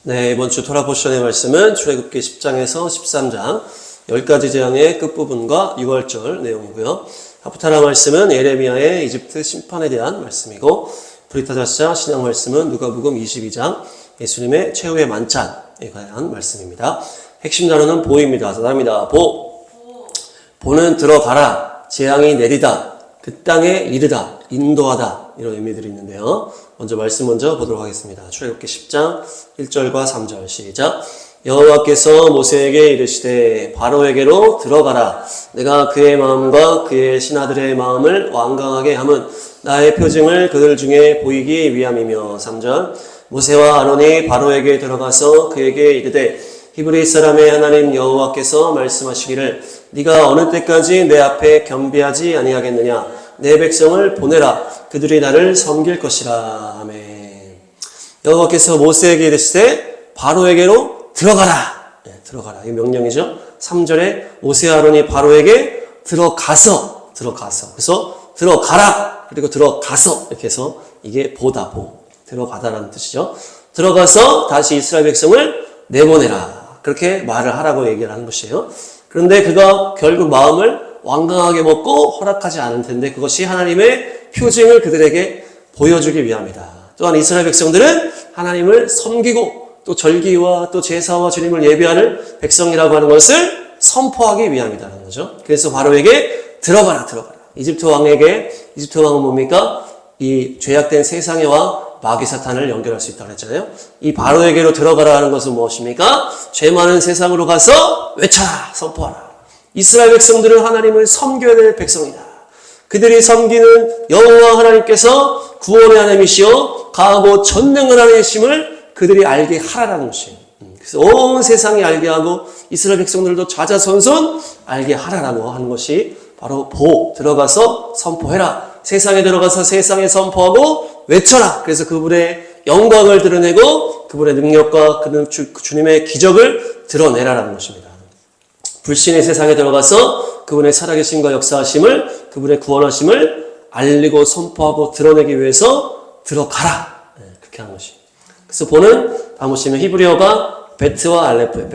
네, 이번 주 토라 포션의 말씀은 출애굽기 10장에서 13장 10가지 재앙의 끝부분과 6월절 내용이고요. 하프타라 말씀은 예레미야의 이집트 심판에 대한 말씀이고, 브리타자샤 신약 말씀은 누가복음 22장 예수님의 최후의 만찬에 관한 말씀입니다. 핵심 단어는 보입니다. 답니다. 보는 들어가라, 재앙이 내리다, 그 땅에 이르다, 인도하다, 이런 의미들이 있는데요. 먼저 말씀 보도록 하겠습니다. 출애굽기 10장 1절과 3절 시작. 여호와께서 모세에게 이르시되 바로에게로 들어가라. 내가 그의 마음과 그의 신하들의 마음을 완강하게 함은 나의 표징을 그들 중에 보이기 위함이며. 3절. 모세와 아론이 바로에게 들어가서 그에게 이르되 히브리 사람의 하나님 여호와께서 말씀하시기를 네가 어느 때까지 내 앞에 겸비하지 아니하겠느냐. 내 백성을 보내라. 그들이 나를 섬길 것이라. 아멘. 여호와께서 모세에게 이르시되 바로에게로 들어가라. 네, 들어가라. 이 명령이죠. 3절에 모세와 아론이 바로에게 들어가서. 그래서 들어가라. 그리고 들어가서. 이렇게 해서 이게 들어가다라는 뜻이죠. 들어가서 다시 이스라엘 백성을 내보내라. 그렇게 말을 하라고 얘기를 하는 것이에요. 그런데 그가 결국 마음을 완강하게 먹고 허락하지 않을 텐데 그것이 하나님의 표징을 그들에게 보여주기 위함이다. 또한 이스라엘 백성들은 하나님을 섬기고 또 절기와 또 제사와 주님을 예배하는 백성이라고 하는 것을 선포하기 위함이다라는 거죠. 그래서 바로에게 들어가라. 이집트 왕은 뭡니까? 이 죄악된 세상의 왕 마귀 사탄을 연결할 수 있다고 했잖아요. 이 바로에게로 들어가라 하는 것은 무엇입니까? 죄 많은 세상으로 가서 외쳐라, 선포하라. 이스라엘 백성들은 하나님을 섬겨야 될 백성이다. 그들이 섬기는 여호와 하나님께서 구원의 하나님이시오 강하고 전능한 하나님이심을 그들이 알게 하라라는 것이에요. 그래서 온 세상이 알게 하고 이스라엘 백성들도 자자손손 알게 하라라고 하는 것이 바로 들어가서 선포해라. 세상에 들어가서 세상에 선포하고 외쳐라. 그래서 그분의 영광을 드러내고 그분의 능력과 주님의 기적을 드러내라라는 것입니다. 불신의 세상에 들어가서 그분의 살아계심과 역사하심을, 그분의 구원하심을 알리고 선포하고 드러내기 위해서 들어가라. 네, 그렇게 하는 것이. 그래서 다음 보시면 히브리어가 베트와 알레프예요.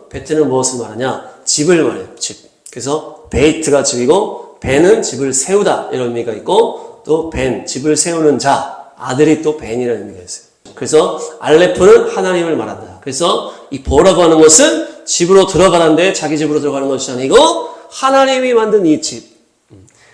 베트는 무엇을 말하냐? 집을 말해요. 집. 그래서 베이트가 집이고 벤은 집을 세우다 이런 의미가 있고 또 집을 세우는 자, 아들이 또 벤이라는 의미가 있어요. 그래서 알레프는 하나님을 말한다. 그래서 이 보라고 하는 것은 집으로 들어가는데 자기 집으로 들어가는 것이 아니고 하나님이 만든 이 집,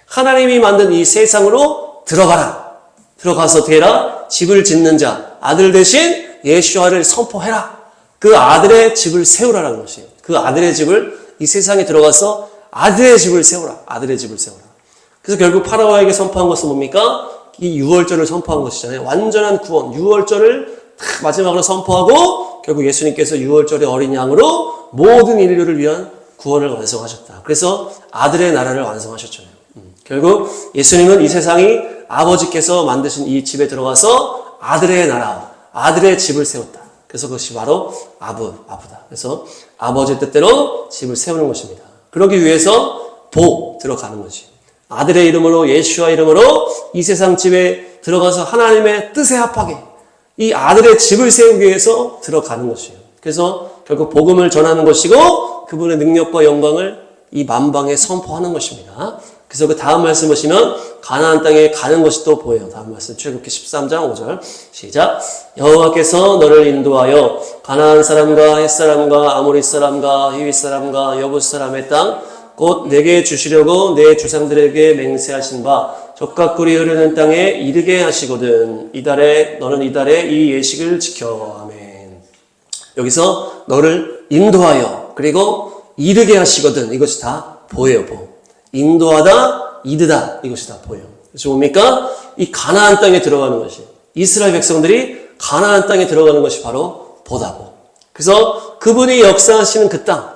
하나님이 만든 이 세상으로 들어가라. 들어가서 어떻게 해라? 집을 짓는 자, 아들 대신 예수아를 선포해라. 그 아들의 집을 세우라라는 것이에요. 그 아들의 집을 이 세상에 들어가서 아들의 집을 세우라. 그래서 결국 파라오에게 선포한 것은 뭡니까? 이 유월절을 선포한 것이잖아요. 완전한 구원, 유월절을 마지막으로 선포하고 결국 예수님께서 유월절의 어린 양으로 모든 인류를 위한 구원을 완성하셨다. 그래서 아들의 나라를 완성하셨잖아요. 결국 예수님은 이 세상이 아버지께서 만드신 이 집에 들어가서 아들의 나라, 아들의 집을 세웠다. 그래서 그것이 바로 아부다. 그래서 아버지의 뜻대로 집을 세우는 것입니다. 그러기 위해서 들어가는 것이. 아들의 이름으로 예수와 이름으로 이 세상 집에 들어가서 하나님의 뜻에 합하게 이 아들의 집을 세우기 위해서 들어가는 것이에요. 그래서 결국 복음을 전하는 것이고 그분의 능력과 영광을 이 만방에 선포하는 것입니다. 그래서 그 다음 말씀 보시면 가나안 땅에 가는 것이 또 보여요. 다음 말씀 출애굽기 13장 5절 시작. 여호와께서 너를 인도하여 가나안 사람과 헷 사람과 아모리 사람과 히윗 사람과 여부스 사람의 땅 곧 내게 주시려고 내 주상들에게 맹세하신 바 적과 꿀이 흐르는 땅에 이르게 하시거든. 너는 이달에 이 예식을 지켜. 아멘. 여기서 너를 인도하여 그리고 이르게 하시거든. 이것이 다 보여요. 인도하다, 이르다 이것이 다 보여요. 그래서 뭡니까? 이 가나안 땅에 들어가는 것이 이스라엘 백성들이 가나안 땅에 들어가는 것이 바로 보다고. 그래서 그분이 역사하시는 그 땅,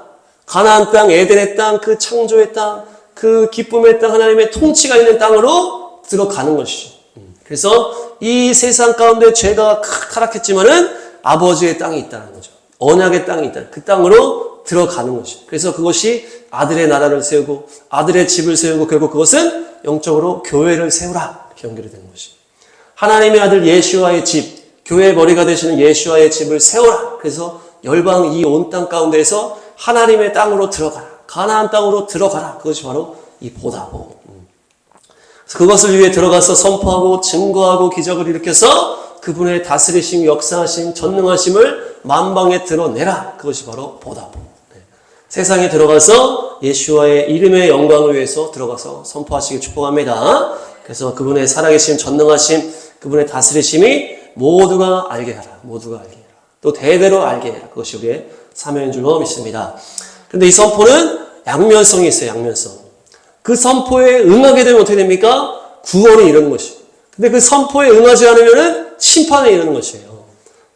가나안 땅, 에덴의 땅, 그 창조의 땅, 그 기쁨의 땅, 하나님의 통치가 있는 땅으로 들어가는 것이죠. 그래서 이 세상 가운데 죄가 타락했지만은 아버지의 땅이 있다는 거죠. 언약의 땅이 있다. 그 땅으로 들어가는 것이죠. 그래서 그것이 아들의 나라를 세우고 아들의 집을 세우고 결국 그것은 영적으로 교회를 세우라. 이렇게 연결이 되는 것이죠. 하나님의 아들 예수와의 집, 교회의 머리가 되시는 예수와의 집을 세워라. 그래서 열방 이 온 땅 가운데에서 하나님의 땅으로 들어가라. 가나안 땅으로 들어가라. 그것이 바로 이 보다보. 그래서 그것을 위해 들어가서 선포하고 증거하고 기적을 일으켜서 그분의 다스리심, 역사하심, 전능하심을 만방에 드러내라. 그것이 바로 보다보. 세상에 들어가서 예수와의 이름의 영광을 위해서 들어가서 선포하시길 축복합니다. 그래서 그분의 살아계심, 전능하심, 그분의 다스리심이 모두가 알게 하라. 모두가 알게 해라. 또 대대로 알게 해라. 그것이 우리의 사명인 줄로 믿습니다. 그런데 이 선포는 양면성이 있어요. 양면성. 그 선포에 응하게 되면 어떻게 됩니까? 구원이 이르는 것이에요. 근데 그 선포에 응하지 않으면 심판에 이르는 것이에요.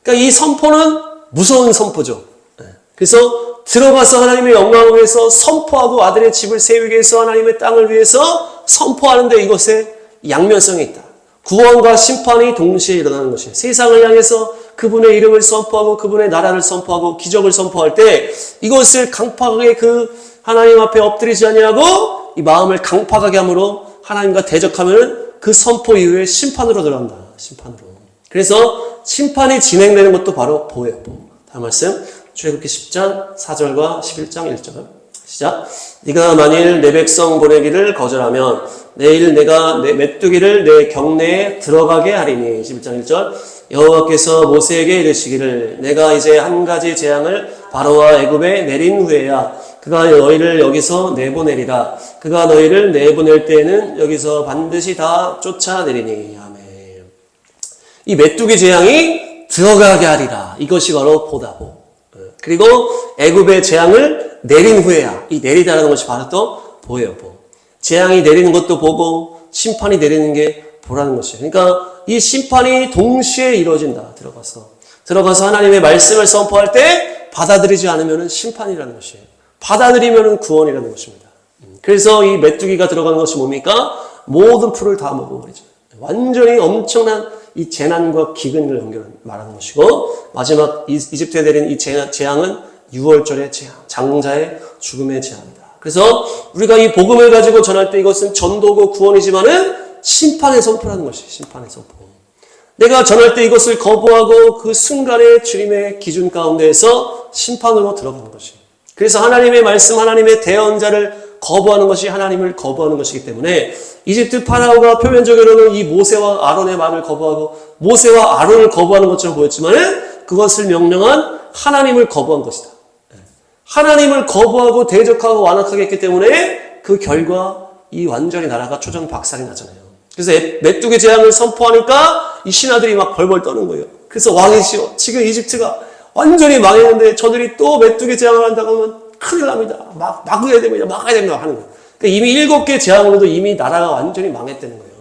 그러니까 이 선포는 무서운 선포죠. 그래서 들어가서 하나님의 영광을 위해서 선포하고 아들의 집을 세우기 위해서 하나님의 땅을 위해서 선포하는데 이것에 양면성이 있다. 구원과 심판이 동시에 일어나는 것이에요. 세상을 향해서 그분의 이름을 선포하고 그분의 나라를 선포하고 기적을 선포할 때 이것을 강팍하게 그 하나님 앞에 엎드리지 아니하고 이 마음을 강팍하게 함으로 하나님과 대적하면 그 선포 이후에 심판으로 들어간다. 심판으로. 그래서 심판이 진행되는 것도 바로 보예요. 다음 말씀 출애굽기 10장 4절과 11장 1절 시작. 네가 만일 내 백성 보내기를 거절하면 내일 내가 내 메뚜기를 내 경내에 들어가게 하리니 11장 1절 여호와께서 모세에게 이르시기를 내가 이제 한 가지 재앙을 바로와 애굽에 내린 후에야 그가 너희를 여기서 내보내리라. 그가 너희를 내보낼 때에는 여기서 반드시 다 쫓아내리니. 아멘. 이 메뚜기 재앙이 들어가게 하리라. 이것이 바로 보다보. 그리고 애굽의 재앙을 내린 후에야. 이 내리다라는 것이 바로 또 보예요. 보. 재앙이 내리는 것도 보고 심판이 내리는 게 보라는 것이에요. 그러니까 이 심판이 동시에 이루어진다. 들어가서 하나님의 말씀을 선포할 때 받아들이지 않으면 심판이라는 것이에요. 받아들이면 구원이라는 것입니다. 그래서 이 메뚜기가 들어가는 것이 뭡니까? 모든 풀을 다 먹어버리죠. 완전히 엄청난 이 재난과 기근을 말하는 것이고 마지막 이집트에 내린 이 재앙은 6월절의 재앙, 장자의 죽음의 재앙이다. 그래서 우리가 이 복음을 가지고 전할 때 이것은 전도고 구원이지만은 심판의 선포라는 것이에요. 심판의 선포. 내가 전할 때 이것을 거부하고 그 순간의 주님의 기준 가운데에서 심판으로 들어가는 것이에요. 그래서 하나님의 말씀, 하나님의 대언자를 거부하는 것이 하나님을 거부하는 것이기 때문에 이집트 파라오가 표면적으로는 이 모세와 아론의 말을 거부하고 모세와 아론을 거부하는 것처럼 보였지만 그것을 명령한 하나님을 거부한 것이다. 하나님을 거부하고 대적하고 완악하게 했기 때문에 그 결과 이 완전히 나라가 초전박살이 나잖아요. 그래서 메뚜기 재앙을 선포하니까 이 신하들이 막 벌벌 떠는 거예요. 그래서 왕이시여 지금 이집트가 완전히 망했는데 저들이 또 메뚜기 재앙을 한다고 하면 큰일 납니다. 막아야 됩니다. 막아야 됩니다. 하는 거예요. 그러니까 이미 7개 재앙으로도 이미 나라가 완전히 망했다는 거예요.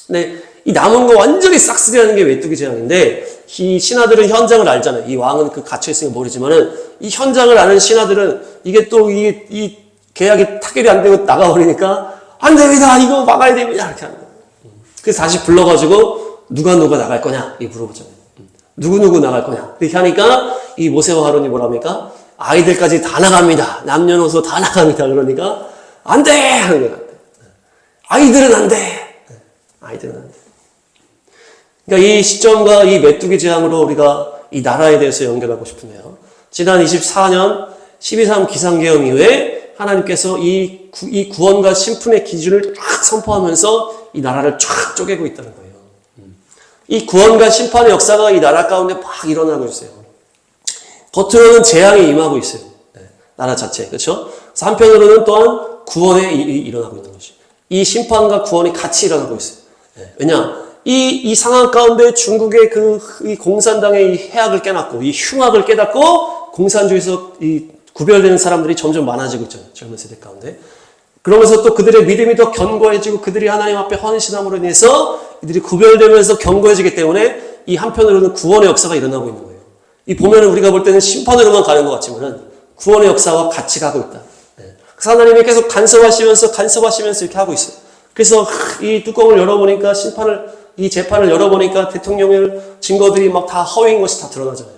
근데 이 남은 거 완전히 싹쓸이하는 게 메뚜기 재앙인데 이 신하들은 현장을 알잖아요. 이 왕은 그 갇혀있으니까 모르지만은 이 현장을 아는 신하들은 이게 또 이 계약이 타결이 안 되고 나가버리니까 안 됩니다. 이거 막아야 됩니다. 이렇게 하는 거예요. 그래서 다시 불러가지고 누가 나갈 거냐? 이 물어보잖아요. 누구 나갈 거냐? 이렇게 하니까 이 모세와 아론이 뭐랍니까? 아이들까지 다 나갑니다. 남녀노소 다 나갑니다. 그러니까 안 돼! 하는 거예요. 아이들은 안 돼! 아이들은 안 돼. 그러니까 이 시점과 이 메뚜기 재앙으로 우리가 이 나라에 대해서 연결하고 싶은데요. 지난 24년 12.3 기상계엄 이후에 하나님께서 이 구원과 심판의 기준을 쫙 선포하면서 이 나라를 쫙 쪼개고 있다는 거예요. 이 구원과 심판의 역사가 이 나라 가운데 막 일어나고 있어요. 겉으로는 재앙이 임하고 있어요. 나라 자체. 그렇죠? 그래서 한편으로는 또한 구원에 일어나고 있는 것이. 이 심판과 구원이 같이 일어나고 있어요. 왜냐? 이 상황 가운데 중국의 이 공산당의 이 해악을 깨닫고, 이 흉악을 깨닫고, 공산주의에서 이 구별되는 사람들이 점점 많아지고 있잖아요. 젊은 세대 가운데. 그러면서 또 그들의 믿음이 더 견고해지고, 그들이 하나님 앞에 헌신함으로 인해서 이들이 구별되면서 견고해지기 때문에 이 한편으로는 구원의 역사가 일어나고 있는 거예요. 이 보면은 우리가 볼 때는 심판으로만 가는 것 같지만은 구원의 역사와 같이 가고 있다. 그래서 하나님이 계속 간섭하시면서 이렇게 하고 있어요. 그래서 이 뚜껑을 열어보니까 이 재판을 열어보니까 대통령의 증거들이 막 다 허위인 것이 다 드러나잖아요.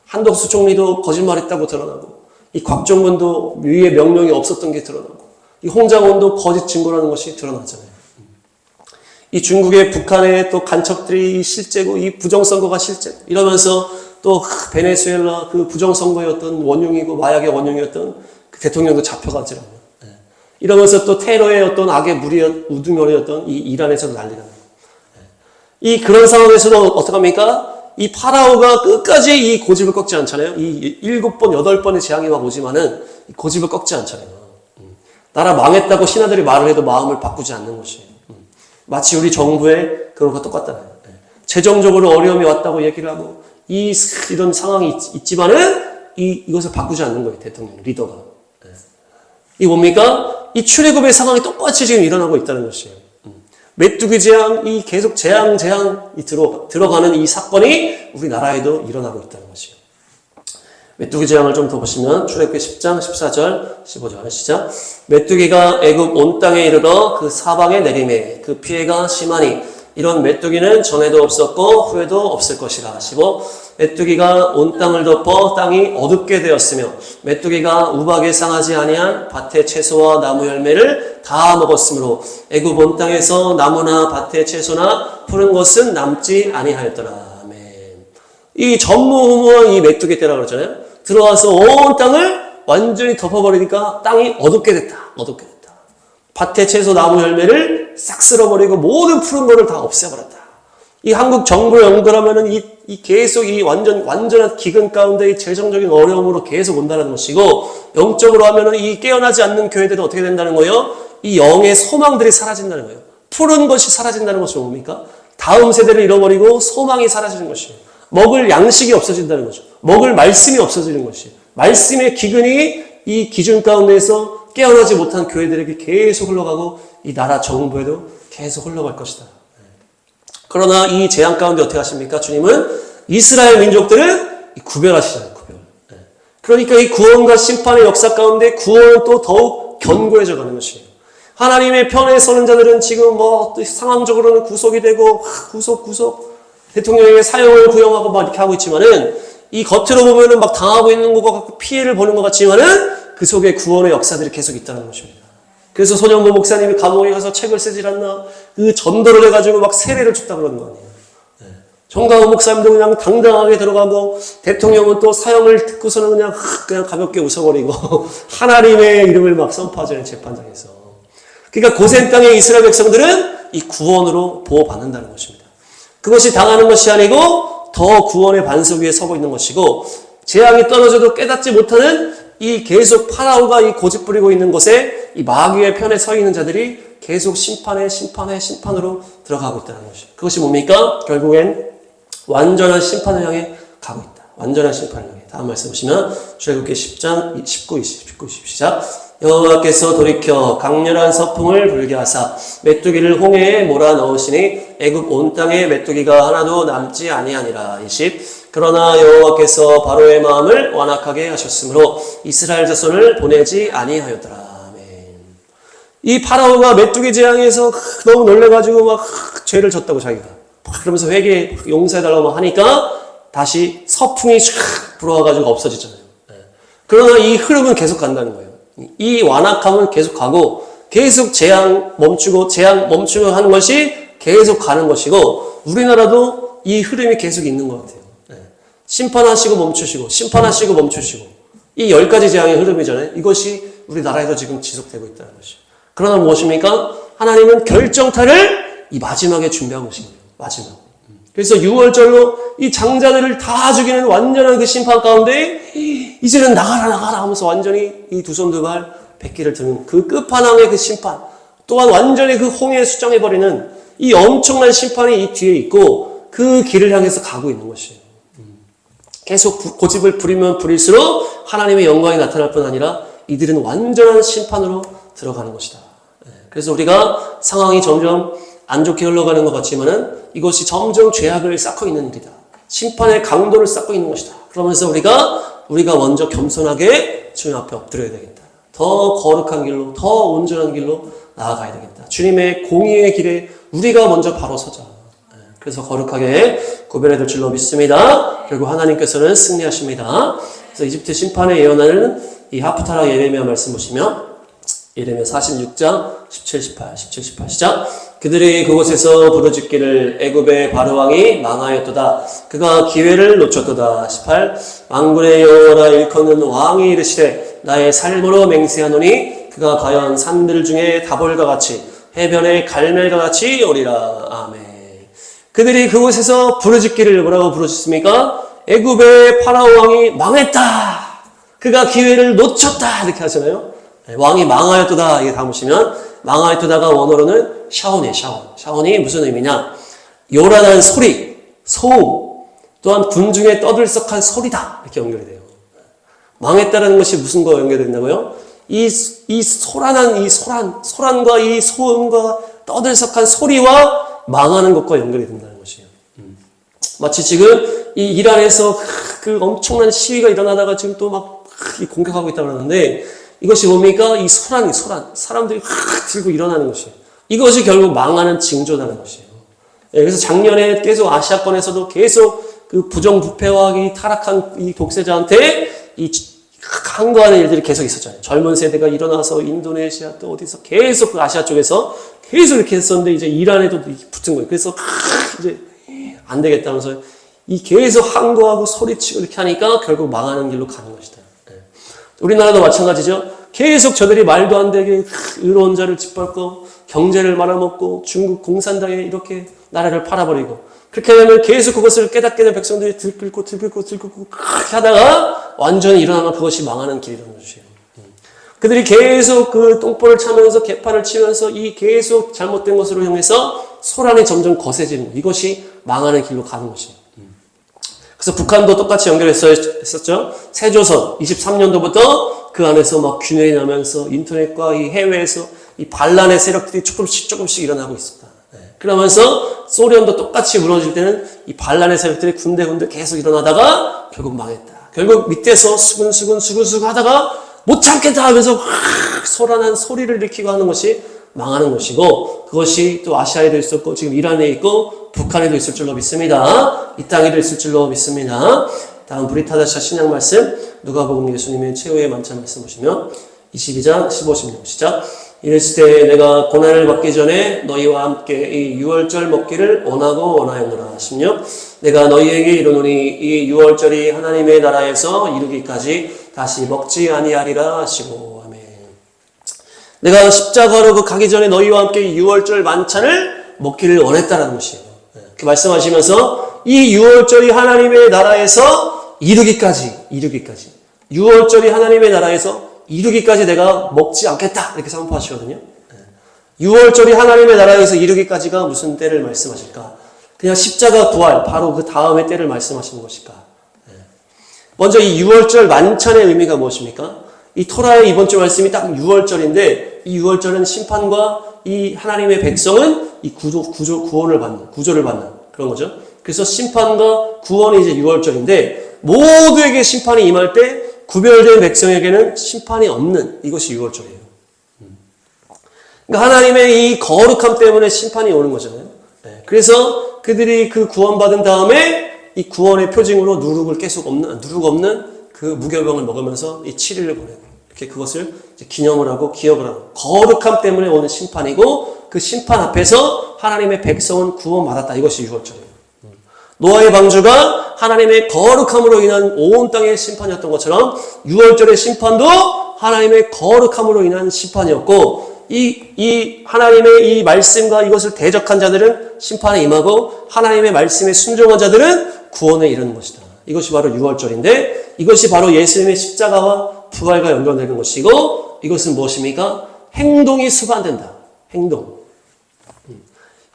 한덕수 총리도 거짓말했다고 드러나고, 이 곽종근도 위에 명령이 없었던 게 드러나고, 이 홍장원도 거짓 증거라는 것이 드러나잖아요. 이 중국의 북한의 또 간첩들이 실제고 이 부정선거가 실제 이러면서 또 베네수엘라 그 부정선거였던 원흉이고 마약의 원흉이었던 그 대통령도 잡혀가지고 이러면서 또 테러의 어떤 악의 우두머리였던 이 이란에서도 난리가 나요. 이 그런 상황에서도 어떡합니까? 이 파라오가 끝까지 이 고집을 꺾지 않잖아요. 이 7번, 8번의 재앙이 막 오지만은 이 고집을 꺾지 않잖아요. 나라 망했다고 신하들이 말을 해도 마음을 바꾸지 않는 것이에요. 마치 우리 정부의 그런 거 똑같다는 거예요. 재정적으로 어려움이 왔다고 얘기를 하고 이런 상황이 있지만은 이것을 바꾸지 않는 거예요. 대통령, 리더가. 이 뭡니까? 이 출애굽의 상황이 똑같이 지금 일어나고 있다는 것이에요. 메뚜기 재앙, 이 계속 재앙이 들어가는 이 사건이 우리나라에도 일어나고 있다는 것이에요. 메뚜기 재앙을 좀 더 보시면 출애굽기 10장 14절 15절 시작. 메뚜기가 애굽 온 땅에 이르러 그 사방에 내림에 그 피해가 심하니 이런 메뚜기는 전에도 없었고 후에도 없을 것이라 하시고 메뚜기가 온 땅을 덮어 땅이 어둡게 되었으며 메뚜기가 우박에 상하지 아니한 밭의 채소와 나무 열매를 다 먹었으므로 애굽 온 땅에서 나무나 밭의 채소나 푸른 것은 남지 아니하였더라. 아멘. 이 전무후무한 이 메뚜기 때라 그러잖아요. 들어와서 온 땅을 완전히 덮어버리니까 땅이 어둡게 됐다. 어둡게 됐다. 밭의 채소 나무 열매를 싹 쓸어버리고 모든 푸른 거를 다 없애버렸다. 이 한국 정부를 연결하면은 이 계속 이 완전한 기근 가운데 이 재정적인 어려움으로 계속 온다는 것이고, 영적으로 하면은 이 깨어나지 않는 교회들은 어떻게 된다는 거예요? 이 영의 소망들이 사라진다는 거예요. 푸른 것이 사라진다는 것이 뭡니까? 다음 세대를 잃어버리고 소망이 사라지는 것이에요. 먹을 양식이 없어진다는 거죠. 먹을 말씀이 없어지는 것이에요. 말씀의 기근이 이 기준 가운데에서 깨어나지 못한 교회들에게 계속 흘러가고 이 나라 정부에도 계속 흘러갈 것이다. 그러나 이 재앙 가운데 어떻게 하십니까? 주님은 이스라엘 민족들을 구별하시잖아요. 구별. 그러니까 이 구원과 심판의 역사 가운데 구원은 또 더욱 견고해져 가는 것이에요. 하나님의 편에 서는 자들은 지금 뭐 상황적으로는 구속이 되고 구속 대통령에게 사형을 구형하고 막 이렇게 하고 있지만은 이 겉으로 보면은 막 당하고 있는 것 같고 피해를 보는 것 같지만은 그 속에 구원의 역사들이 계속 있다는 것입니다. 그래서 손영보 목사님이 감옥에 가서 책을 쓰질 않나 그 전도를 해가지고 막 세례를 줬다 그러는 거 아니에요. 정강호 목사님도 그냥 당당하게 들어가고 대통령은 또 사형을 듣고서는 그냥 가볍게 웃어버리고 하나님의 이름을 막 선포하잖아요. 재판장에서. 그러니까 고센 땅의 이스라엘 백성들은 이 구원으로 보호받는다는 것입니다. 그것이 당하는 것이 아니고 더 구원의 반석 위에 서고 있는 것이고, 재앙이 떨어져도 깨닫지 못하는 이 계속 파라오가 이 고집 부리고 있는 곳에 이 마귀의 편에 서 있는 자들이 계속 심판으로 들어가고 있다는 것이에요. 그것이 뭡니까? 결국엔 완전한 심판을 향해 가고 있다. 완전한 심판을 향해. 다음 말씀 보시면 출애굽기 10장 19, 20 시작. 여호와께서 돌이켜 강렬한 서풍을 불게 하사 메뚜기를 홍해에 몰아 넣으시니 애굽 온 땅에 메뚜기가 하나도 남지 아니하니라. 20. 그러나 여호와께서 바로의 마음을 완악하게 하셨으므로 이스라엘 자손을 보내지 아니하였더라. 아멘. 이 파라오가 메뚜기 재앙에서 너무 놀래가지고 막 죄를 졌다고 자기가 그러면서 회개 용서해달라고 하니까 다시 서풍이 샥 불어와가지고 없어지잖아요. 그러나 이 흐름은 계속 간다는 거예요. 이 완악함은 계속 가고 계속 재앙 멈추고 하는 것이 계속 가는 것이고, 우리나라도 이 흐름이 계속 있는 것 같아요. 심판하시고 멈추시고 심판하시고 멈추시고 이 10가지 재앙의 흐름이잖아요. 이것이 우리나라에도 지금 지속되고 있다는 것이죠. 그러나 무엇입니까? 하나님은 결정타를 이 마지막에 준비하고 계신 거예요. 마지막. 그래서 6월절로 이 장자들을 다 죽이는 완전한 그 심판 가운데 이제는 나가라 하면서 완전히 이 두 손 두 발 백기를 드는 그 끝판왕의 그 심판, 또한 완전히 그 홍해에 수정해버리는 이 엄청난 심판이 이 뒤에 있고 그 길을 향해서 가고 있는 것이에요. 계속 고집을 부리면 부릴수록 하나님의 영광이 나타날 뿐 아니라 이들은 완전한 심판으로 들어가는 것이다. 그래서 우리가 상황이 점점 안 좋게 흘러가는 것 같지만은 이것이 점점 죄악을 쌓고 있는 일이다. 심판의 강도를 쌓고 있는 것이다. 그러면서 우리가 먼저 겸손하게 주님 앞에 엎드려야 되겠다. 더 거룩한 길로, 더 온전한 길로 나아가야 되겠다. 주님의 공의의 길에 우리가 먼저 바로 서자. 그래서 거룩하게 구별해야 될 줄로 믿습니다. 결국 하나님께서는 승리하십니다. 그래서 이집트 심판의 예언하는 이 하프타라 예레미야 말씀 보시면 예레미야 46장 17, 18 시작. 그들이 그곳에서 부르짖기를 애굽의 바로왕이 망하였도다. 그가 기회를 놓쳤도다. 18 만군의 여호와라 일컫는 왕이 이르시되 나의 삶으로 맹세하노니 그가 과연 산들 중에 다볼과 같이 해변의 갈멜과 같이 오리라. 아멘. 그들이 그곳에서 부르짖기를 뭐라고 부르짖습니까? 애굽의 파라오 왕이 망했다. 그가 기회를 놓쳤다. 이렇게 하잖아요. 왕이 망하였도다. 이게 담으시면 망하였도다가 원어로는 샤온이에요. 샤온이 무슨 의미냐? 요란한 소리, 소음, 또한 군중의 떠들썩한 소리다. 이렇게 연결이 돼요. 망했다라는 것이 무슨 거와 연결이 된다고요? 이 소란한 소란과 이 소음과 떠들썩한 소리와 망하는 것과 연결이 된다는 것이에요. 마치 지금 이 이란에서 그 엄청난 시위가 일어나다가 지금 또 막 공격하고 있다고 그러는데 이것이 뭡니까? 이 소란. 사람들이 들고 일어나는 것이에요. 이것이 결국 망하는 징조라는 것이에요. 그래서 작년에 계속 아시아권에서도 계속 그 부정부패와 이 타락한 이 독재자한테 이 항거하는 일들이 계속 있었잖아요. 젊은 세대가 일어나서 인도네시아 또 어디서 계속 그 아시아 쪽에서 계속 이렇게 했었는데 이제 이란에도 붙은 거예요. 그래서 이제 안 되겠다면서 이 계속 항거하고 소리치고 이렇게 하니까 결국 망하는 길로 가는 것이다. 우리나라도 마찬가지죠. 계속 저들이 말도 안 되게 의로운 자를 짓밟고 경제를 말아먹고 중국 공산당에 이렇게 나라를 팔아버리고 그렇게 하면 계속 그것을 깨닫게 된 백성들이 들끓고 그렇게 하다가 완전히 일어나면 그것이 망하는 길이라는 것이에요. 그들이 계속 그 똥볼을 차면서 개판을 치면서 이 계속 잘못된 것으로 향해서 소란이 점점 거세지는 것. 이것이 망하는 길로 가는 것이에요. 그래서 북한도 똑같이 연결했었죠. 세조선 23년도부터 그 안에서 막 균열이 나면서 인터넷과 이 해외에서 이 반란의 세력들이 조금씩 일어나고 있습니다. 그러면서 소련도 똑같이 무너질 때는 이 반란의 세력들이 군데군데 계속 일어나다가 결국 망했다. 결국 밑에서 수근수근 하다가 못 참겠다 하면서 소란한 소리를 일으키고 하는 것이 망하는 것이고 그것이 또 아시아에도 있었고 지금 이란에 있고 북한에도 있을 줄로 믿습니다. 이 땅에도 있을 줄로 믿습니다. 다음 브리타다샤 신약 말씀 누가복음 예수님의 최후의 만찬 말씀 보시면 22장 15, 16 시작. 이랬을 때 내가 고난을 받기 전에 너희와 함께 이 유월절 먹기를 원하였노라. 16 내가 너희에게 이르노니 이 유월절이 하나님의 나라에서 이르기까지 다시 먹지 아니하리라 하시고 아멘. 내가 십자가로 그 가기 전에 너희와 함께 유월절 만찬을 먹기를 원했다라는 것이에요. 그 말씀하시면서 이 유월절이 하나님의 나라에서 이르기까지 유월절이 하나님의 나라에서 이루기까지 내가 먹지 않겠다 이렇게 선포하시거든요. 6월절이 하나님의 나라에서 이루기까지가 무슨 때를 말씀하실까? 그냥 십자가 부활 바로 그 다음의 때를 말씀하시는 것일까? 먼저 이 6월절 만찬의 의미가 무엇입니까? 이 토라의 이번 주 말씀이 딱 6월절인데 이 6월절은 심판과 이 하나님의 백성은 이 구원을 받는 구조를 받는 그런 거죠. 그래서 심판과 구원이 이제 6월절인데 모두에게 심판이 임할 때 구별된 백성에게는 심판이 없는 이것이 6월절이에요. 그러니까 하나님의 이 거룩함 때문에 심판이 오는 거잖아요. 그래서 그들이 그 구원받은 다음에 이 구원의 표징으로 누룩 없는 그 무교병을 먹으면서 이 7일을 보내고 이렇게 그것을 이제 기념을 하고 기억을 하고 거룩함 때문에 오는 심판이고 그 심판 앞에서 하나님의 백성은 구원받았다. 이것이 6월절이에요. 노아의 방주가 하나님의 거룩함으로 인한 온 땅의 심판이었던 것처럼 6월절의 심판도 하나님의 거룩함으로 인한 심판이었고 이 하나님의 이 말씀과 이것을 대적한 자들은 심판에 임하고 하나님의 말씀에 순종한 자들은 구원에 이르는 것이다. 이것이 바로 6월절인데 이것이 바로 예수님의 십자가와 부활과 연결되는 것이고 이것은 무엇입니까? 행동이 수반된다. 행동.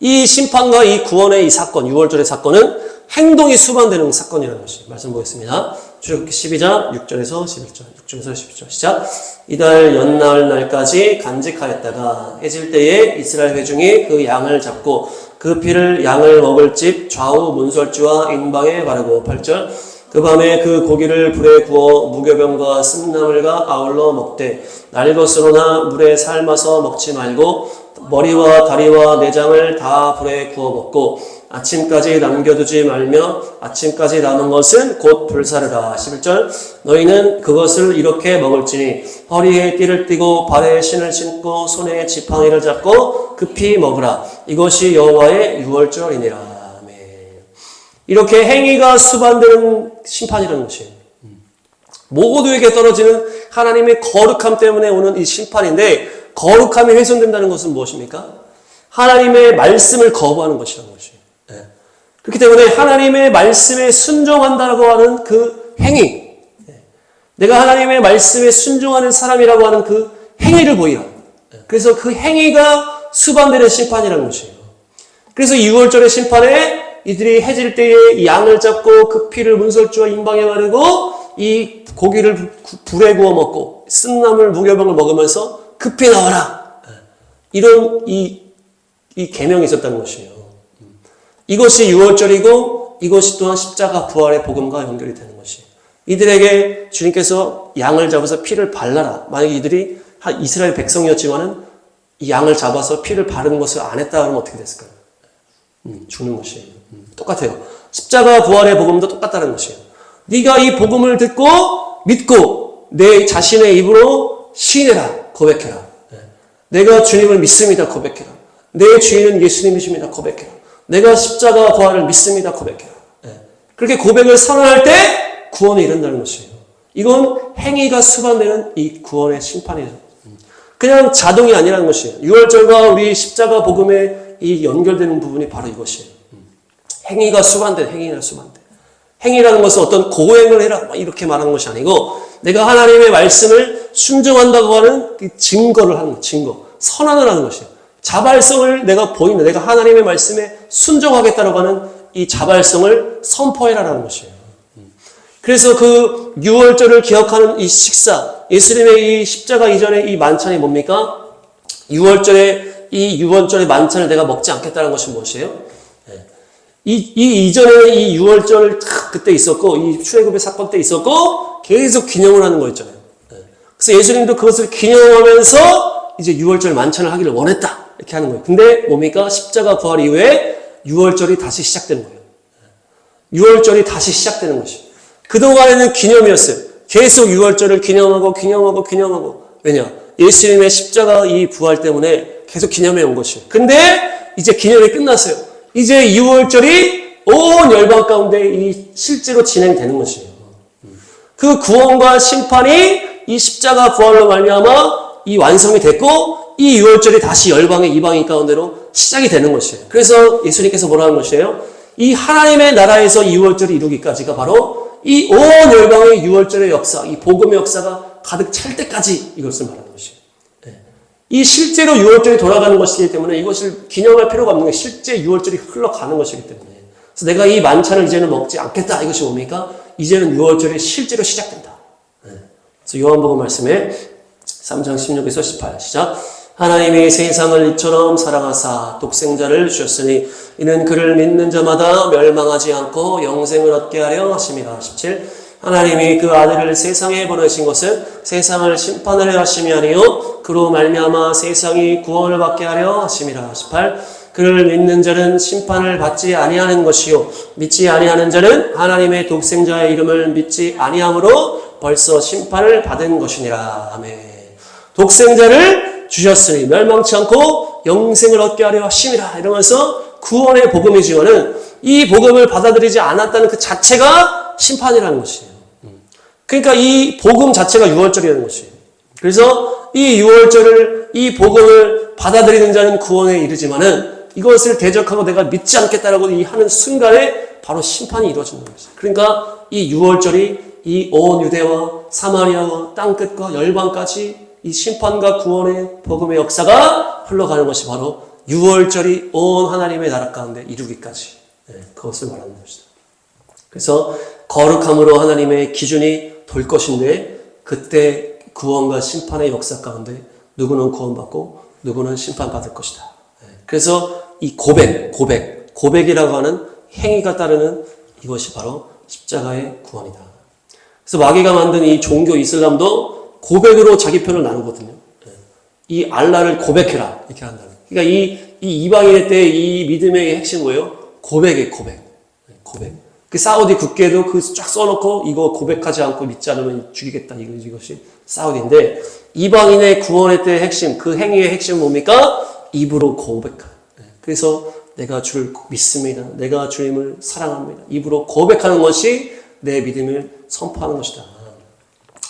이 심판과 이 구원의 이 사건, 6월절의 사건은 행동이 수반되는 사건이라는 것이 말씀 보겠습니다. 출애굽기 12장 6절에서 11절, 6절에서 11절 시작. 이달 연나을 날까지 간직하였다가 해질 때에 이스라엘 회중이 그 양을 잡고 그 피를 양을 먹을 집 좌우 문설주와 인방에 바르고 8절 그 밤에 그 고기를 불에 구워 무교병과 쓴나물과 아울러 먹되 날것으로나 물에 삶아서 먹지 말고 머리와 다리와 내장을 다 불에 구워 먹고 아침까지 남겨두지 말며 아침까지 남은 것은 곧 불사르라. 11절 너희는 그것을 이렇게 먹을지니 허리에 띠를 띠고 발에 신을 신고 손에 지팡이를 잡고 급히 먹으라. 이것이 여호와의 유월절이니라. 이렇게 행위가 수반되는 심판이라는 것이에요. 모두에게 떨어지는 하나님의 거룩함 때문에 오는 이 심판인데 거룩함이 훼손된다는 것은 무엇입니까? 하나님의 말씀을 거부하는 것이라는 것이에요. 네. 그렇기 때문에 하나님의 말씀에 순종한다고 하는 그 행위, 내가 하나님의 말씀에 순종하는 사람이라고 하는 그 행위를 보이라. 그래서 그 행위가 수반되는 심판이라는 것이에요. 그래서 6월절의 심판에 이들이 해질 때에 이 양을 잡고 그 피를 문설주와 임방에 바르고 이 고기를 불에 구워 먹고 쓴나물 무교병을 먹으면서 급히 나와라. 이런 이 계명이 있었다는 것이에요. 이것이 6월절이고 이것이 또한 십자가 부활의 복음과 연결이 되는 것이에요. 이들에게 주님께서 양을 잡아서 피를 발라라. 만약에 이들이 이스라엘 백성이었지만은 이 양을 잡아서 피를 바르는 것을 안 했다 그러면 어떻게 됐을까요? 죽는 것이에요. 똑같아요. 십자가 부활의 복음도 똑같다는 것이에요. 네가 이 복음을 듣고 믿고 내 자신의 입으로 시인해라. 고백해라. 내가 주님을 믿습니다. 고백해라. 내 주인은 예수님이십니다. 고백해라. 내가 십자가 부활을 믿습니다. 고백해라. 그렇게 고백을 선언할 때 구원에 이른다는 것이에요. 이건 행위가 수반되는 이 구원의 심판이죠. 그냥 자동이 아니라는 것이에요. 6월절과 우리 십자가 복음에 이 연결되는 부분이 바로 이것이에요. 행위가 수반된, 행위가 수반된. 행위라는 것은 어떤 고행을 해라 이렇게 말하는 것이 아니고 내가 하나님의 말씀을 순종한다고 하는 증거를 하는 것, 증거. 선언을 하는 것이에요. 자발성을 내가 보이는, 내가 하나님의 말씀에 순종하겠다라고 하는 이 자발성을 선포해라라는 것이에요. 그래서 그 6월절을 기억하는 이 식사, 예수님의 이 십자가 이전의 이 만찬이 뭡니까? 6월절의 만찬을 내가 먹지 않겠다는 것이 무엇이에요? 이 이전에 이 6월절 그때 있었고, 이 출애굽의 사건 때 있었고, 계속 기념을 하는 거였잖아요. 그래서 예수님도 그것을 기념하면서 이제 6월절 만찬을 하기를 원했다. 이렇게 하는 거예요. 근데 뭡니까? 십자가 부활 이후에 6월절이 다시 시작되는 거예요. 6월절이 다시 시작되는 것이에요. 그동안에는 기념이었어요. 계속 6월절을 기념하고. 왜냐? 예수님의 십자가 이 부활 때문에 계속 기념해 온 것이에요. 근데 이제 기념이 끝났어요. 이제 6월절이 온 열방 가운데 이 실제로 진행되는 것이에요. 그 구원과 심판이 이 십자가 부활로 말미암아 이 완성이 됐고 이 6월절이 다시 열방의 이방인 가운데로 시작이 되는 것이에요. 그래서 예수님께서 뭐라는 것이에요? 이 하나님의 나라에서 6월절이 이루기까지가 바로 이 온 열방의 6월절의 역사, 이 복음의 역사가 가득 찰 때까지 이것을 말하는 것이에요. 이 실제로 6월절이 돌아가는 것이기 때문에 이것을 기념할 필요가 없는 게 실제 6월절이 흘러가는 것이기 때문에. 그래서 내가 이 만찬을 이제는 먹지 않겠다. 이것이 뭡니까? 이제는 6월절이 실제로 시작된다. 그래서 요한복음 말씀에 3장 16에서 18 시작. 하나님이 세상을 이처럼 사랑하사 독생자를 주셨으니 이는 그를 믿는 자마다 멸망하지 않고 영생을 얻게 하려 하심이라. 17 하나님이 그 아들을 세상에 보내신 것은 세상을 심판하려 하심이 아니요 그로 말미암아 세상이 구원을 받게 하려 하심이라. 18 그를 믿는 자는 심판을 받지 아니하는 것이요 믿지 아니하는 자는 하나님의 독생자의 이름을 믿지 아니함으로 벌써 심판을 받은 것이니라. 아멘. 독생자를 주셨으니 멸망치 않고 영생을 얻게 하려 하심이라. 이러면서 구원의 복음이지만은 이 복음을 받아들이지 않았다는 그 자체가 심판이라는 것이에요. 그러니까 이 복음 자체가 6월절이라는 것이에요. 그래서 이 6월절을, 이 복음을 받아들이는 자는 구원에 이르지만은 이것을 대적하고 내가 믿지 않겠다라고 하는 순간에 바로 심판이 이루어지는 것이에요. 그러니까 이 6월절이 이 온 유대와 사마리아와 땅끝과 열방까지 이 심판과 구원의 복음의 역사가 흘러가는 것이 바로 6월절이 온 하나님의 나라 가운데 이루기까지 그것을 말하는 것이다. 그래서 거룩함으로 하나님의 기준이 돌 것인데 그때 구원과 심판의 역사 가운데 누구는 구원받고 누구는 심판받을 것이다. 그래서 이 고백이라고 하는 행위가 따르는 이것이 바로 십자가의 구원이다. 그래서 마귀가 만든 이 종교 이슬람도 고백으로 자기 편을 나누거든요. 이 알라를 고백해라 이렇게 한다는. 그러니까 이 이방인의 때 이 믿음의 핵심 뭐예요? 고백이에요, 고백. 고백. 그 사우디 국기에도 그 쫙 써놓고 이거 고백하지 않고 믿지 않으면 죽이겠다. 이것이 사우디인데 이방인의 구원의 때의 핵심, 그 행위의 핵심은 뭡니까? 입으로 고백하는. 그래서 내가 주를 믿습니다. 내가 주님을 사랑합니다. 입으로 고백하는 것이 내 믿음을 선포하는 것이다.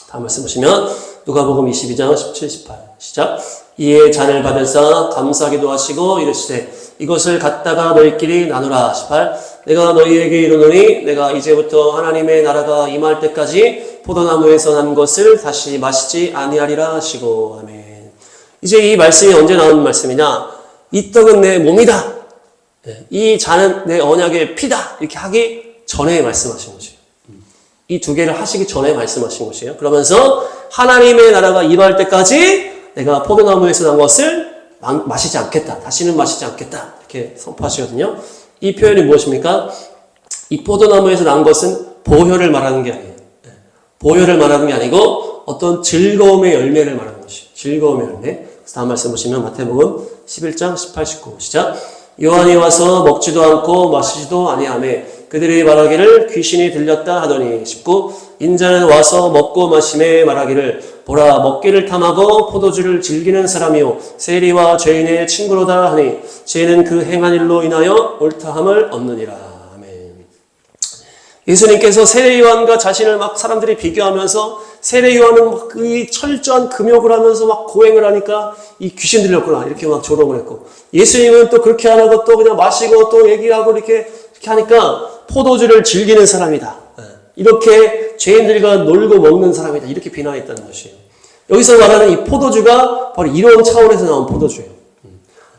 다음 말씀 보시면 누가복음 22장 17, 18 시작. 이에 잔을 받으사 감사기도 하시고 이르시되 이것을 갖다가 너희끼리 나누라. 18 내가 너희에게 이르노니 내가 이제부터 하나님의 나라가 임할 때까지 포도나무에서 난 것을 다시 마시지 아니하리라 하시고. 아멘. 이제 이 말씀이 언제 나오는 말씀이냐? 이 떡은 내 몸이다. 이 잔은 내 언약의 피다. 이렇게 하기 전에 말씀하신 것이에요. 이 두 개를 하시기 전에 말씀하신 것이에요. 그러면서 하나님의 나라가 임할 때까지 내가 포도나무에서 난 것을 마시지 않겠다. 다시는 마시지 않겠다. 이렇게 선포하시거든요. 이 표현이 무엇입니까? 이 포도나무에서 난 것은 보혈을 말하는 게 아니에요. 보혈을 말하는 게 아니고 어떤 즐거움의 열매를 말하는 것이에요. 즐거움의 열매. 그래서 다음 말씀 보시면 마태복음 11장 18, 19 시작. 요한이 와서 먹지도 않고 마시지도 아니하매 그들이 말하기를 귀신이 들렸다 하더니 19 인자는 와서 먹고 마심에 말하기를 보라 먹기를 탐하고 포도주를 즐기는 사람이요 세리와 죄인의 친구로다 하니 죄는 그 행한 일로 인하여 옳다함을 얻느니라. 아멘. 예수님께서 세례요한과 자신을 막 사람들이 비교하면서 세례요한은 막 그 철저한 금욕을 하면서 막 고행을 하니까 이 귀신 들렸구나 이렇게 막 조롱을 했고 예수님은 또 그렇게 안 하고 또 그냥 마시고 또 얘기하고 이렇게 하니까 포도주를 즐기는 사람이다. 이렇게 죄인들과 놀고 먹는 사람이다. 이렇게 비난했다는 것이에요. 여기서 말하는 이 포도주가 바로 이런 차원에서 나온 포도주예요.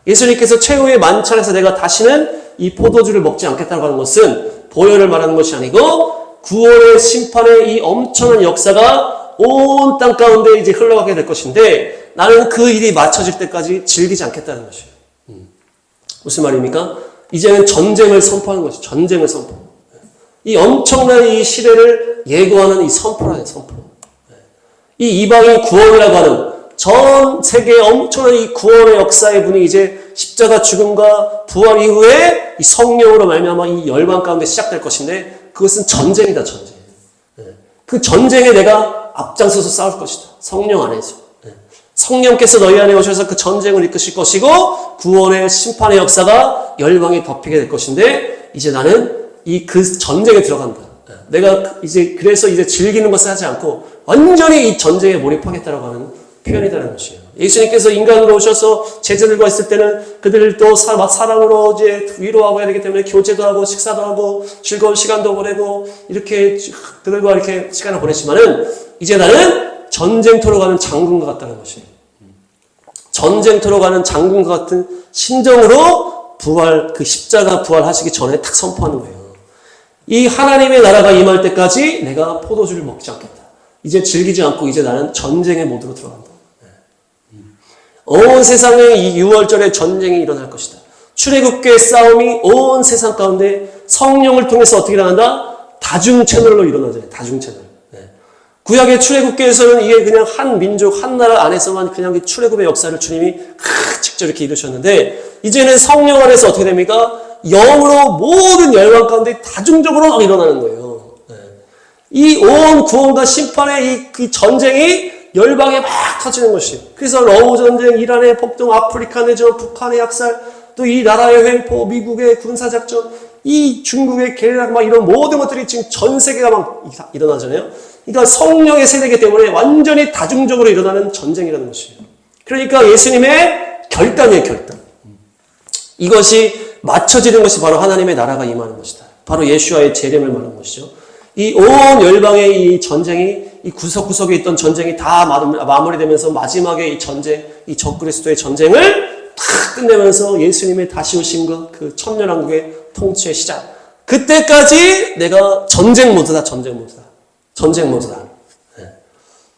예수님께서 최후의 만찬에서 내가 다시는 이 포도주를 먹지 않겠다고 하는 것은 보혈을 말하는 것이 아니고 구원의 심판의 이 엄청난 역사가 온 땅 가운데 이제 흘러가게 될 것인데 나는 그 일이 맞춰질 때까지 즐기지 않겠다는 것이에요. 무슨 말입니까? 이제는 전쟁을 선포하는 것이죠. 전쟁을 선포. 이 엄청난 이 시대를 예고하는 이 선포라는 선포. 이 이방인 구원이라고 하는 전 세계의 엄청난 이 구원의 역사의 분이 이제 십자가 죽음과 부활 이후에 이 성령으로 말미암아 이 열방 가운데 시작될 것인데 그것은 전쟁이다. 전쟁. 그 전쟁에 내가 앞장서서 싸울 것이다. 성령 안에서. 성령께서 너희 안에 오셔서 그 전쟁을 이끄실 것이고 구원의 심판의 역사가 열방에 덮이게 될 것인데 이제 나는 그 전쟁에 들어간다. 내가 이제 그래서 이제 즐기는 것을 하지 않고 완전히 이 전쟁에 몰입하겠다라고 하는 표현이라는 것이에요. 예수님께서 인간으로 오셔서 제자들과 있을 때는 그들을 또 사랑으로 이제 위로하고 해야 되기 때문에 교제도 하고 식사도 하고 즐거운 시간도 보내고 이렇게 그들과 이렇게 시간을 보냈지만은 이제 나는 전쟁터로 가는 장군과 같다는 것이에요. 전쟁터로 가는 장군과 같은 심정으로 부활, 그 십자가 부활하시기 전에 탁 선포하는 거예요. 이 하나님의 나라가 임할 때까지 내가 포도주를 먹지 않겠다. 이제 즐기지 않고 이제 나는 전쟁의 모드로 들어간다. 온 세상에 이 6월절에 전쟁이 일어날 것이다. 출애굽계의 싸움이 온 세상 가운데 성령을 통해서 어떻게 일어난다? 다중 채널로 일어나잖아요. 다중 채널. 구약의 출애굽계에서는 이게 그냥 한 민족, 한 나라 안에서만 그냥 출애굽의 역사를 주님이 직접 이렇게 이루셨는데 이제는 성령 안에서 어떻게 됩니까? 영으로 모든 열방 가운데 다중적으로 막 일어나는 거예요. 이 온 구원과 심판의 이 전쟁이 열방에 막 터지는 것이에요. 그래서 러우 전쟁, 이란의 폭동, 아프리카 내전, 북한의 약살, 또 이 나라의 횡포, 미국의 군사작전, 이 중국의 게릴라 막 이런 모든 것들이 지금 전 세계가 막 일어나잖아요. 그러니까 성령의 세대이기 때문에 완전히 다중적으로 일어나는 전쟁이라는 것이에요. 그러니까 예수님의 결단이에요, 결단. 이것이 맞춰지는 것이 바로 하나님의 나라가 임하는 것이다. 바로 예수와의 재림을 말하는 것이죠. 이 온 열방의 이 전쟁이 이 구석구석에 있던 전쟁이 다 마무리되면서 마지막에 이 전쟁, 이 적그리스도의 전쟁을 탁 끝내면서 예수님의 다시 오심과 그 천년왕국의 통치의 시작. 그때까지 내가 전쟁 모드다, 전쟁 모드다. 전쟁 모드다.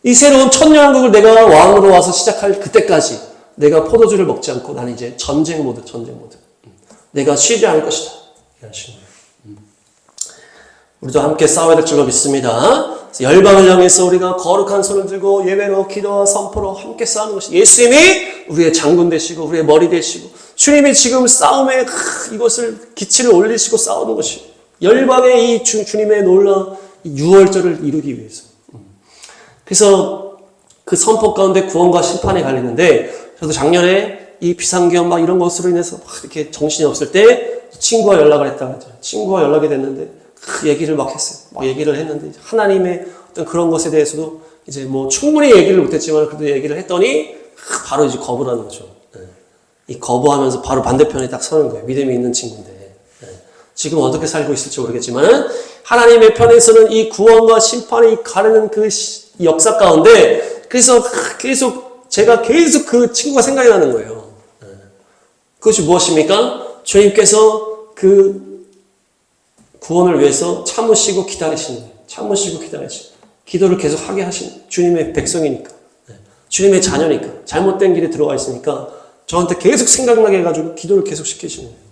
이 새로운 천년왕국을 내가 왕으로 와서 시작할 그때까지 내가 포도주를 먹지 않고 나는 이제 전쟁 모드, 전쟁 모드. 내가 쉬지 않을 것이다. 이런 식으로. 우리도 함께 싸워야 될 줄로 믿습니다. 열방을 향해서 우리가 거룩한 손을 들고 예배로 기도와 선포로 함께 싸우는 것이 예수님이 우리의 장군 되시고 우리의 머리 되시고 주님이 지금 싸움에 이것을 기치를 올리시고 싸우는 것이 열방의 이 주님의 놀라운 유월절을 이루기 위해서. 그래서 그 선포 가운데 구원과 심판이 갈리는데 저도 작년에 이 비상계엄 막 이런 것으로 인해서 막 이렇게 정신이 없을 때 친구와 연락을 했다고 했죠. 친구와 연락이 됐는데 그 얘기를 막 했어요. 막 얘기를 했는데 하나님의 어떤 그런 것에 대해서도 이제 뭐 충분히 얘기를 못했지만 그래도 얘기를 했더니 바로 이제 거부를 하는 거죠. 이 거부하면서 바로 반대편에 딱 서는 거예요. 믿음이 있는 친구인데. 지금 어떻게 살고 있을지 모르겠지만 하나님의 편에서는 이 구원과 심판이 가르는 그 역사 가운데 그래서 제가 계속 그 친구가 생각이 나는 거예요. 그것이 무엇입니까? 주님께서 그 구원을 위해서 참으시고 기다리시는 거예요. 참으시고 기다리시는 기도를 계속 하게 하신 주님의 백성이니까 주님의 자녀니까 잘못된 길에 들어와 있으니까 저한테 계속 생각나게 해가지고 기도를 계속 시키시는 거예요.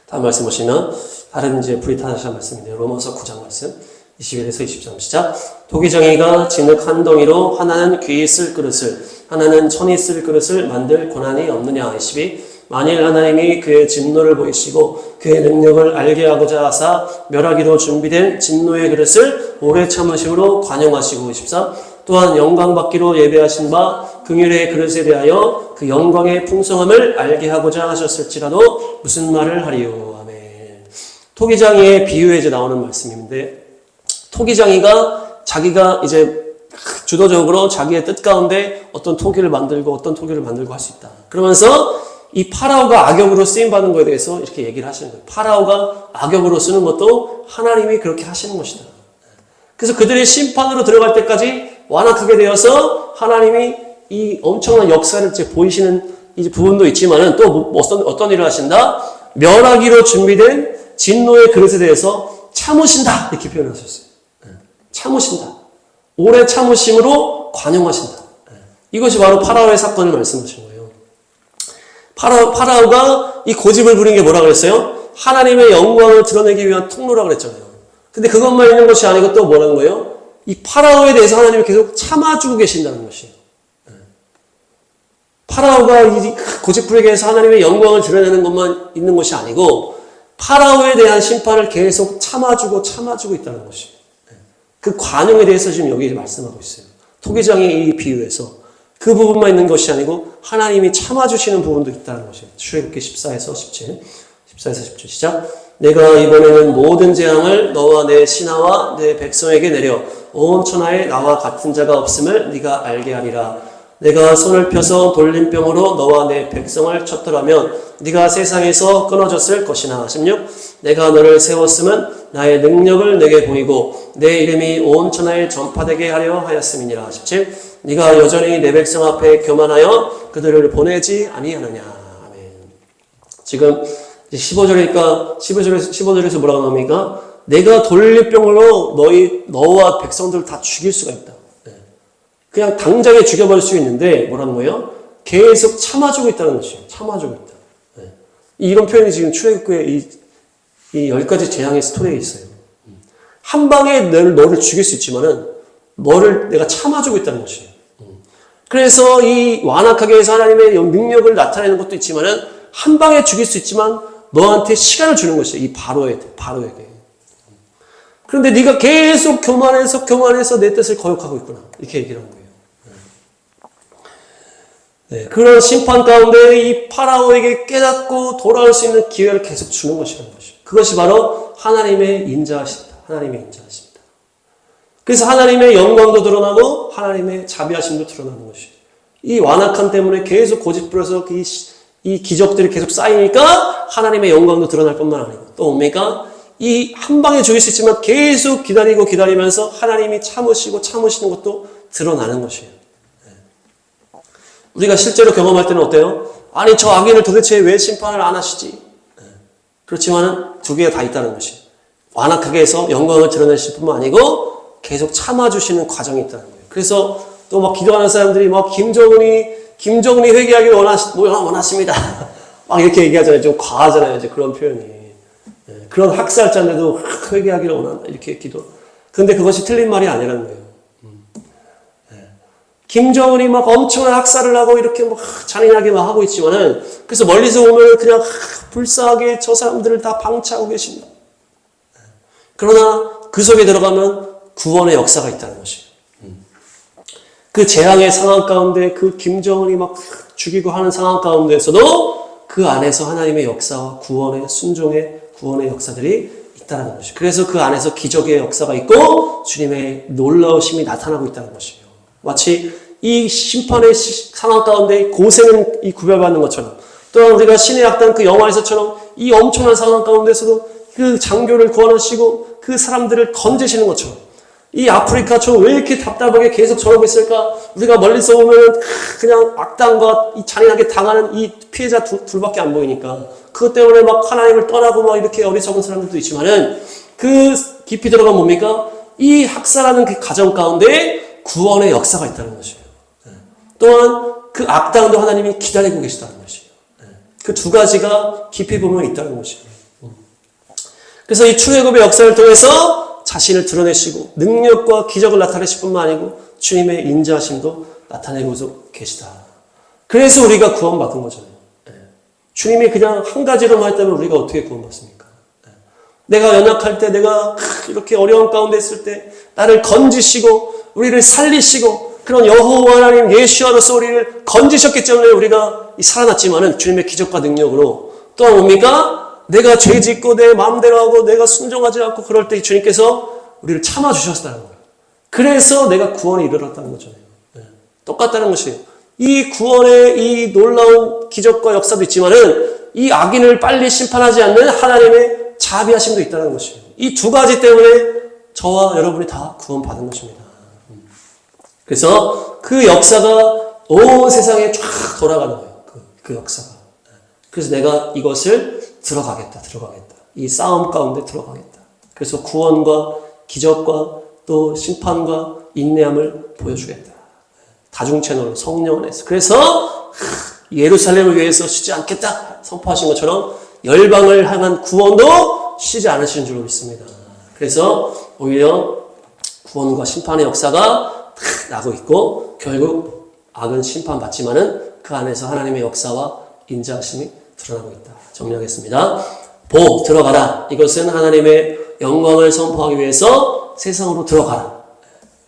다음 말씀 보시면 다른 이제 브리타니아 말씀인데요. 로마서 9장 말씀 21에서 23 시작. 토기정이가 진흙 한 덩이로 하나는 귀히 쓸 그릇을 하나는 천이 쓸 그릇을 만들 고난이 없느냐. 22 만일 하나님이 그의 진노를 보이시고 그의 능력을 알게 하고자 하사 멸하기로 준비된 진노의 그릇을 오래 참으심으로 관용하시고. 24 또한 영광받기로 예배하신 바 긍휼의 그릇에 대하여 그 영광의 풍성함을 알게 하고자 하셨을지라도 무슨 말을 하리요. 아멘. 토기장이의 비유에 이제 나오는 말씀인데 토기장이가 자기가 이제 주도적으로 자기의 뜻 가운데 어떤 토기를 만들고 어떤 토기를 만들고 할 수 있다. 그러면서 이 파라오가 악역으로 쓰임받는 것에 대해서 이렇게 얘기를 하시는 거예요. 파라오가 악역으로 쓰는 것도 하나님이 그렇게 하시는 것이다. 그래서 그들이 심판으로 들어갈 때까지 완악하게 되어서 하나님이 이 엄청난 역사를 이제 보이시는 이 부분도 있지만은 또 어떤 일을 하신다? 멸하기로 준비된 진노의 그릇에 대해서 참으신다. 이렇게 표현하셨어요. 참으신다. 오래 참으심으로 관용하신다. 이것이 바로 파라오의 사건을 말씀하신 거예요. 파라오가 이 고집을 부린 게 뭐라 그랬어요? 하나님의 영광을 드러내기 위한 통로라 그랬잖아요. 근데 그것만 있는 것이 아니고 또 뭐라는 거예요? 이 파라오에 대해서 하나님이 계속 참아주고 계신다는 것이에요. 파라오가 이 고집 부리게 해서 하나님의 영광을 드러내는 것만 있는 것이 아니고 파라오에 대한 심판을 계속 참아주고 있다는 것이에요. 그 관용에 대해서 지금 여기 말씀하고 있어요. 토기장의 이 비유에서 그 부분만 있는 것이 아니고 하나님이 참아주시는 부분도 있다는 것이에요. 출애굽기 14에서 17 시작. 내가 이번에는 모든 재앙을 너와 내 신하와 내 백성에게 내려 온 천하에 나와 같은 자가 없음을 네가 알게 하리라. 내가 손을 펴서 돌림병으로 너와 내 백성을 쳤더라면 네가 세상에서 끊어졌을 것이나. 16 내가 너를 세웠음은 나의 능력을 내게 보이고 내 이름이 온 천하에 전파되게 하려 하였음이니라. 17 네가 여전히 내 백성 앞에 교만하여 그들을 보내지 아니하느냐. 아멘. 지금 15절이니까 15절에서 뭐라고 나옵니까? 내가 돌림병으로 너와 백성들을 다 죽일 수가 있다. 그냥 당장에 죽여버릴 수 있는데 뭐라는 거예요? 계속 참아주고 있다는 것이에요. 참아주고 있다. 이런 표현이 지금 출애굽기에 이 10가지 재앙의 스토리에 있어요. 한 방에 너를 죽일 수 있지만은 너를 내가 참아주고 있다는 것이에요. 그래서 이 완악하게 해서 하나님의 능력을 나타내는 것도 있지만은 한 방에 죽일 수 있지만 너한테 시간을 주는 것이에요. 이 바로에게. 그런데 네가 계속 교만해서 내 뜻을 거역하고 있구나. 이렇게 얘기를 한 거예요. 네, 그런 심판 가운데 이 파라오에게 깨닫고 돌아올 수 있는 기회를 계속 주는 것이라는 것이죠. 그것이 바로 하나님의 인자하십니다. 하나님의 인자하십니다. 그래서 하나님의 영광도 드러나고 하나님의 자비하심도 드러나는 것이에요. 이 완악함 때문에 계속 고집부려서 이 기적들이 계속 쌓이니까 하나님의 영광도 드러날 뿐만 아니고 또 뭡니까? 이 한 방에 죽일 수 있지만 계속 기다리면서 하나님이 참으시는 것도 드러나는 것이에요. 우리가 실제로 경험할 때는 어때요? 아니 저 악인을 도대체 왜 심판을 안 하시지? 그렇지만은 두 개가 다 있다는 것이에요. 완악하게 해서 영광을 드러내실 뿐만 아니고 계속 참아주시는 과정이 있다는 거예요. 그래서 또 막 기도하는 사람들이 막 김정은이 회개하기를 원하십니다. 막 이렇게 얘기하잖아요. 좀 과하잖아요. 이제 그런 표현이. 그런 학살자인데도 회개하기를 원한다. 이렇게 기도. 근데 그것이 틀린 말이 아니라는 거예요. 김정은이 막 엄청난 학살을 하고 이렇게 막 잔인하게 막 하고 있지만은, 그래서 멀리서 보면 그냥 불쌍하게 저 사람들을 다 방치하고 계십니다. 그러나 그 속에 들어가면 구원의 역사가 있다는 것이에요. 그 재앙의 상황 가운데 그 김정은이 막 죽이고 하는 상황 가운데에서도 그 안에서 하나님의 역사와 구원의 순종의 구원의 역사들이 있다는 것이에요. 그래서 그 안에서 기적의 역사가 있고 주님의 놀라우심이 나타나고 있다는 것이에요. 마치 이 심판의 상황 가운데 고생은 이 구별받는 것처럼, 또한 우리가 신의 악당 그 영화에서처럼 이 엄청난 상황 가운데서도 그 장교를 구원하시고 그 사람들을 건지시는 것처럼, 이 아프리카 저 왜 이렇게 답답하게 계속 저러고 있을까? 우리가 멀리서 보면 그냥 악당과 이 잔인하게 당하는 이 피해자 둘밖에 안 보이니까 그것 때문에 막 하나님을 떠나고 막 이렇게 어리석은 사람들도 있지만은, 그 깊이 들어가면 뭡니까? 이 학살하는 그 가정 가운데 구원의 역사가 있다는 것이에요. 또한 그 악당도 하나님이 기다리고 계시다는 것이에요. 그 두 가지가 깊이 보면 있다는 것이에요. 그래서 이 출애굽의 역사를 통해서 자신을 드러내시고 능력과 기적을 나타내실 뿐만 아니고 주님의 인자하심도 나타내고 계시다. 그래서 우리가 구원받은 거잖아요. 주님이 그냥 한 가지로만 했다면 우리가 어떻게 구원받습니까? 내가 연약할 때, 내가 이렇게 어려운 가운데 있을 때 나를 건지시고 우리를 살리시고 그런 여호와 하나님 예수와로서 우리를 건지셨기 때문에 우리가 살아났지만은 주님의 기적과 능력으로, 또한 뭡니까? 내가 죄 짓고 내 마음대로 하고 내가 순종하지 않고 그럴 때 주님께서 우리를 참아주셨다는 거예요. 그래서 내가 구원에 이르렀다는 거잖아요. 똑같다는 것이에요. 이 구원의 이 놀라운 기적과 역사도 있지만은 이 악인을 빨리 심판하지 않는 하나님의 자비하심도 있다는 것이에요. 이 두 가지 때문에 저와 여러분이 다 구원받은 것입니다. 그래서 그 역사가 온 세상에 쫙 돌아가는 거예요. 그 역사가. 그래서 내가 이것을 들어가겠다. 이 싸움 가운데 들어가겠다. 그래서 구원과 기적과 또 심판과 인내함을 보여주겠다. 다중 채널로 성령 안에서. 그래서 예루살렘을 위해서 쉬지 않겠다 선포하신 것처럼 열방을 향한 구원도 쉬지 않으시는 줄로 믿습니다. 그래서 오히려 구원과 심판의 역사가 나고 있고 결국 악은 심판받지만은 그 안에서 하나님의 역사와 인자하심이 드러나고 있다. 정리하겠습니다. 들어가라. 이것은 하나님의 영광을 선포하기 위해서 세상으로 들어가라.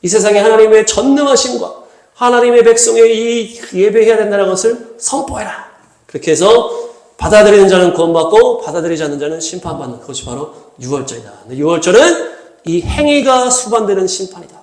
이 세상에 하나님의 전능하심과 하나님의 백성의 이 예배해야 된다는 것을 선포해라. 그렇게 해서 받아들이는 자는 구원받고 받아들이지 않는 자는 심판받는, 그것이 바로 유월절이다. 유월절은 이 행위가 수반되는 심판이다.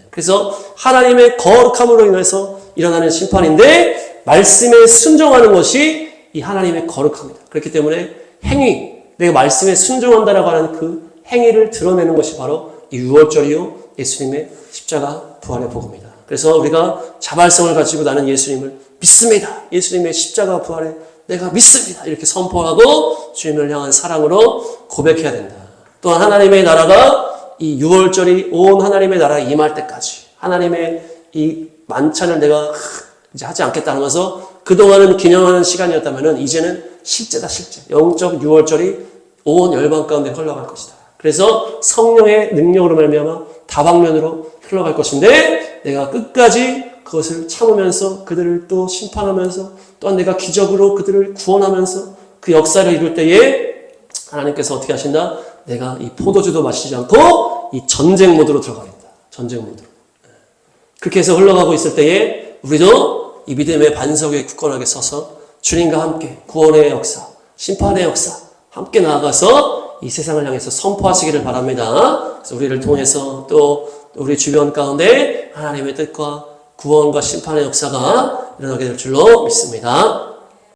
그래서 하나님의 거룩함으로 인해서 일어나는 심판인데 말씀에 순종하는 것이 이 하나님의 거룩함이다. 그렇기 때문에 행위, 내가 말씀에 순종한다라고 하는 그 행위를 드러내는 것이 바로 이 유월절이요 예수님의 십자가 부활의 복음이다. 그래서 우리가 자발성을 가지고 나는 예수님을 믿습니다. 예수님의 십자가 부활에 내가 믿습니다. 이렇게 선포하고 주님을 향한 사랑으로 고백해야 된다. 또한 하나님의 나라가 이 유월절이 온 하나님의 나라에 임할 때까지 하나님의 이 만찬을 내가 이제 하지 않겠다는 것은 그동안은 기념하는 시간이었다면 이제는 실제다, 실제. 영적 유월절이 온 열방 가운데 흘러갈 것이다. 그래서 성령의 능력으로 말미암아 다방면으로 흘러갈 것인데 내가 끝까지 그것을 참으면서 그들을 또 심판하면서 또한 내가 기적으로 그들을 구원하면서 그 역사를 이룰 때에 하나님께서 어떻게 하신다? 내가 이 포도주도 마시지 않고 이 전쟁 모드로 들어가겠다. 전쟁 모드로. 그렇게 해서 흘러가고 있을 때에 우리도 이 믿음의 반석에 굳건하게 서서 주님과 함께 구원의 역사, 심판의 역사 함께 나아가서 이 세상을 향해서 선포하시기를 바랍니다. 그래서 우리를 통해서 또 우리 주변 가운데 하나님의 뜻과 구원과 심판의 역사가 일어나게 될 줄로 믿습니다.